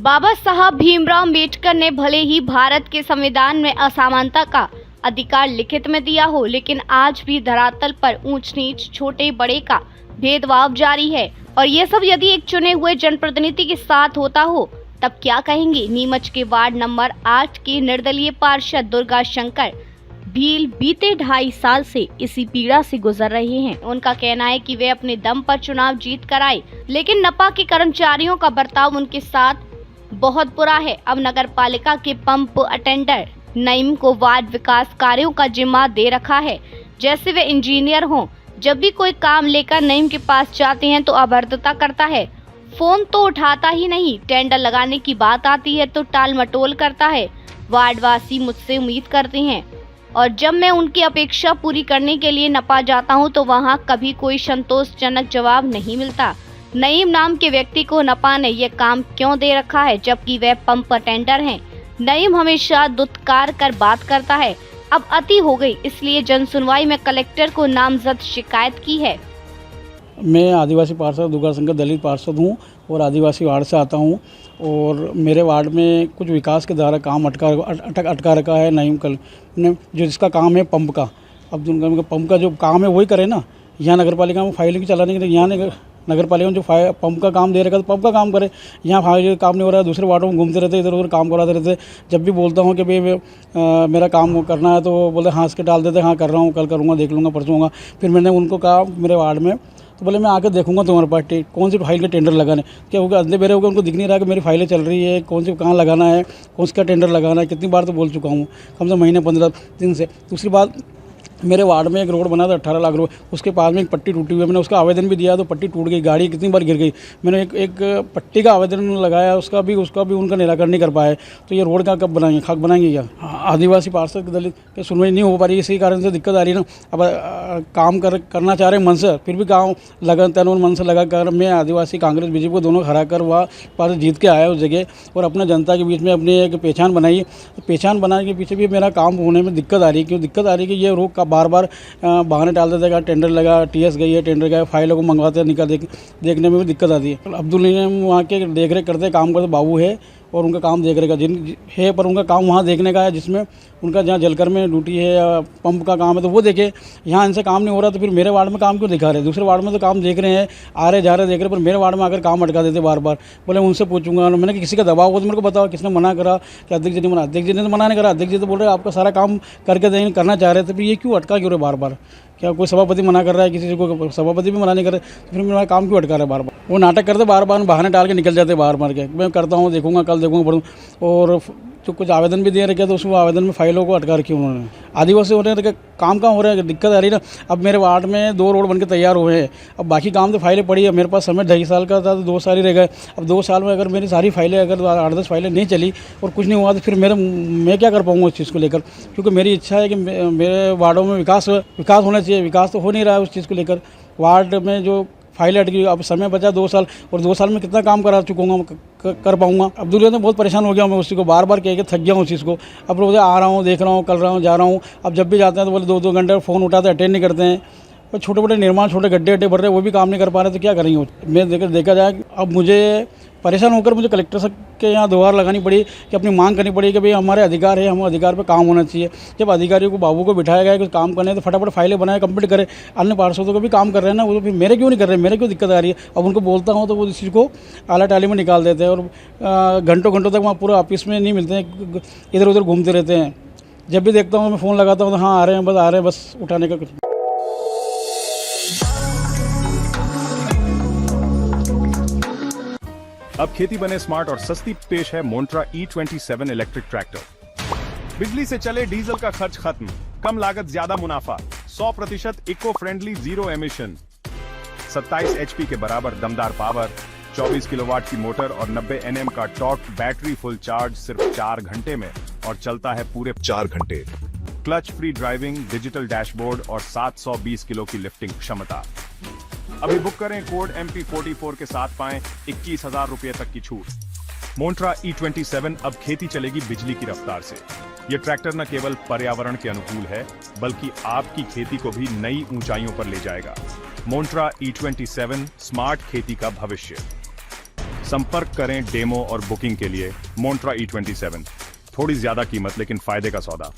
बाबा साहब भीमराव अम्बेडकर ने भले ही भारत के संविधान में असमानता का अधिकार लिखित में दिया हो, लेकिन आज भी धरातल पर ऊंच नीच, छोटे बड़े का भेदभाव जारी है। और ये सब यदि एक चुने हुए जनप्रतिनिधि के साथ होता हो तब क्या कहेंगे। नीमच के वार्ड नंबर 8 के निर्दलीय पार्षद दुर्गा शंकर भील बीते 2.5 साल से इसी पीड़ा से गुजर रहे हैं। उनका कहना है कि वे अपने दम पर चुनाव जीत कर आए, लेकिन नपा के कर्मचारियों का बर्ताव उनके साथ बहुत बुरा है। अब नगर पालिका के पंप अटेंडर नईम को वार्ड विकास कार्यों का जिम्मा दे रखा है, जैसे वे इंजीनियर हों। जब भी कोई काम लेकर नईम के पास जाते हैं तो अभद्रता करता है, फोन तो उठाता ही नहीं, टेंडर लगाने की बात आती है तो टाल मटोल करता है। वार्डवासी मुझसे उम्मीद करते हैं और जब मैं उनकी अपेक्षा पूरी करने के लिए नपा जाता हूं तो वहां कभी कोई संतोषजनक जवाब नहीं मिलता। नईम नाम के व्यक्ति को नपा ने यह काम क्यों दे रखा है, जबकि वह पंप अटेंडर हैं। नईम हमेशा दुत्कार कर बात करता है। अब अति हो गई, इसलिए जन सुनवाई में कलेक्टर को नामजद शिकायत की है। मैं आदिवासी पार्षद दुर्गा शंकर दलित पार्षद हूँ और आदिवासी वार्ड से आता हूँ। और मेरे वार्ड में कुछ विकास के द्वारा काम अटका रखा है। नईम कल ने जो जिसका काम है पंप का, अब उनका पंप का जो काम है वही करे ना। यहाँ नगर पालिका में फाइलिंग चलाने के लिए यहाँ नगर पालिका में जो पंप का काम दे रखा तो पंप का काम करे। यहाँ फाइल काम नहीं हो रहा है, दूसरे वार्डों में घूमते रहते, इधर उधर काम कराते रहते। जब भी बोलता हूँ कि भाई मेरा काम करना है तो बोलते हंस के डाल देते, हाँ कर रहा हूँ, कल करूँगा, देख लूँगा, परसों होगा। फिर मैंने उनको कहा मेरे वार्ड में, तो बोले मैं आके देखूंगा तुम्हारे पास कौन सी फाइल के टेंडर लगाने। क्या होगा, अंधे बेरे होगा, उनको दिख नहीं रहा कि मेरी फाइलें चल रही है, कौन सी कहाँ लगाना है, कौन सा टेंडर लगाना है। कितनी बार तो बोल चुका हूँ, कम से महीने 15 दिन से। दूसरी बात, मेरे वार्ड में एक रोड बना था 18 लाख रुपये, उसके पास में एक पट्टी टूटी हुई है। मैंने उसका आवेदन भी दिया तो पट्टी टूट गई, गाड़ी कितनी बार गिर गई। मैंने एक पट्टी का आवेदन लगाया, उसका भी उनका निराकरण नहीं कर पाए। तो ये रोड का कब बनाएंगे, खाक बनाएंगे क्या। आदिवासी पार्षद दलित की सुनवाई नहीं हो पा रही, इसी कारण से दिक्कत आ रही है ना। अब काम करना चाह रहे हैं मन से, फिर भी काम तन मन से लगा कर मैं आदिवासी कांग्रेस बीजेपी को दोनों हरा कर वह पार्षद जीत के आया उस जगह और अपना जनता के बीच में अपनी एक पहचान बनाई। तो पहचान बनाने के पीछे भी मेरा काम होने में दिक्कत आ रही है। क्यों दिक्कत आ रही है कि ये रोड का बार बार बहाने डाल देते हैं। टेंडर लगा, टीएस गई है, टेंडर गया, फाइलों को मंगवाते निकल देखने में भी दिक्कत आती है। अब्दुल नईम वहाँ के देख रेख करते काम करते बाबू है और उनका काम देख रेख का जिन है, पर उनका काम वहाँ देखने का है जिसमें उनका जहाँ जलकर में ड्यूटी है या पंप का काम है तो वो देखे। यहाँ इनसे काम नहीं हो रहा तो फिर मेरे वार्ड में काम क्यों दिखा रहे। दूसरे वार्ड में तो काम देख रहे हैं, आ रहे जा रहे देख रहे, पर मेरे वार्ड में आकर काम अटका देते बार बार। बोले उनसे पूछूंगा, मैंने किसी का दबाव हो तो मेरे को बताओ, किसने मना करा कि अध्यक्ष जी ने मना। अध्यक्ष जी ने तो मना नहीं करा, अध्यक्ष जी तो बोल रहे आपका सारा काम करके देंगे, करना चाह रहे थे, फिर ये क्यों अटका क्यों रहे बार बार। क्या कोई सभापति मना कर रहा है, किसी को सभापति भी मना नहीं कर रहे, तो फिर मेरा काम क्यों अटका रहा है बार बार। वो नाटक करते बार बार, बहाने डाल के निकल जाते बार बार के। मैं करता हूँ, देखूंगा, कल देखूंगा, और जो कुछ आवेदन भी दे रखे तो उसमें आवेदन में फाइलों को अटका रखी उन्होंने। आदिवासी होने के काम कहाँ हो रहा है, दिक्कत आ रही है ना। अब मेरे वार्ड में 2 रोड बनके तैयार हुए हैं, अब बाकी काम तो फाइलें पड़ी है। मेरे पास समय 2.5 साल का था तो 2 साल ही रह गए। अब 2 साल में अगर मेरी सारी फाइलें, अगर 8-10 फाइलें नहीं चली और कुछ नहीं हुआ तो फिर मैं क्या कर पाऊँगा उस चीज़ को लेकर। क्योंकि मेरी इच्छा है कि मेरे वार्डों में विकास होना चाहिए। विकास तो हो नहीं रहा है उस चीज़ को लेकर। वार्ड में जो फाइल अटकी, अब समय बचा 2 साल, और 2 साल में कितना काम करा चुकूँगा, कर पाऊँगा। अब्दुल ने बहुत परेशान हो गया मैं उसी को बार बार कह के थक गया हूँ उस चीज़ को। अब रोज़ आ रहा हूँ, देख रहा हूँ, कर रहा हूँ, जा रहा हूँ। अब जब भी जाते हैं तो बोले 2-2 घंटे फ़ोन उठाते, अटेंड नहीं करते हैं। और छोटे मोटे निर्माण, छोटे गड्ढे भर रहे, वो भी काम नहीं कर पा रहे, तो क्या करेंगे। मैं देखा जाए अब मुझे परेशान होकर मुझे कलेक्टर साहब के यहाँ दोबार लगानी पड़ी कि अपनी मांग करनी पड़ी कि भाई हमारे अधिकार है, हम अधिकार पे काम होना चाहिए। जब अधिकारियों को, बाबू को बिठाया गया कि काम करने तो फटाफट फाइलें बनाए, कंप्लीट करे। अन्य पार्षदों को भी काम कर रहे हैं ना, वो तो फिर मेरे क्यों नहीं कर रहे, मेरे क्यों दिक्कत आ रही है। अब उनको बोलता हूँ तो वो इस चीज़ को आला टाली में निकाल देते हैं और घंटों घंटों तक वहाँ पूरा ऑफिस में नहीं मिलते हैं, इधर उधर घूमते रहते हैं। जब भी देखता हूँ मैं फ़ोन लगाता हूँ तो हाँ आ रहे हैं, बस उठाने का कुछ। अब खेती बने स्मार्ट और सस्ती, पेश है मोन्ट्रा E27 इलेक्ट्रिक ट्रैक्टर। बिजली से चले, डीजल का खर्च खत्म, कम लागत ज्यादा मुनाफा, 100% इको फ्रेंडली, 0 एमिशन, 27 HP के बराबर दमदार पावर, 24 किलोवाट की मोटर और 90 Nm का टॉर्क, बैटरी फुल चार्ज सिर्फ 4 घंटे में और चलता है पूरे 4 घंटे। Clutch free driving, digital dashboard और 720 किलो की लिफ्टिंग क्षमता। अभी बुक करें, कोड MP44 के साथ पाएं 21,000 रुपए तक की छूट। मोन्ट्रा E27 अब खेती चलेगी बिजली की रफ्तार से। ये ट्रैक्टर न केवल पर्यावरण के अनुकूल है, बल्कि आपकी खेती को भी नई ऊंचाइयों पर ले जाएगा। मोन्ट्रा E27, स्मार्ट खेती का भविष्य। संपर्क करें डेमो और बुकिंग के लिए मोन्ट्रा E27। थोड़ी ज्यादा कीमत लेकिन फायदे का सौदा।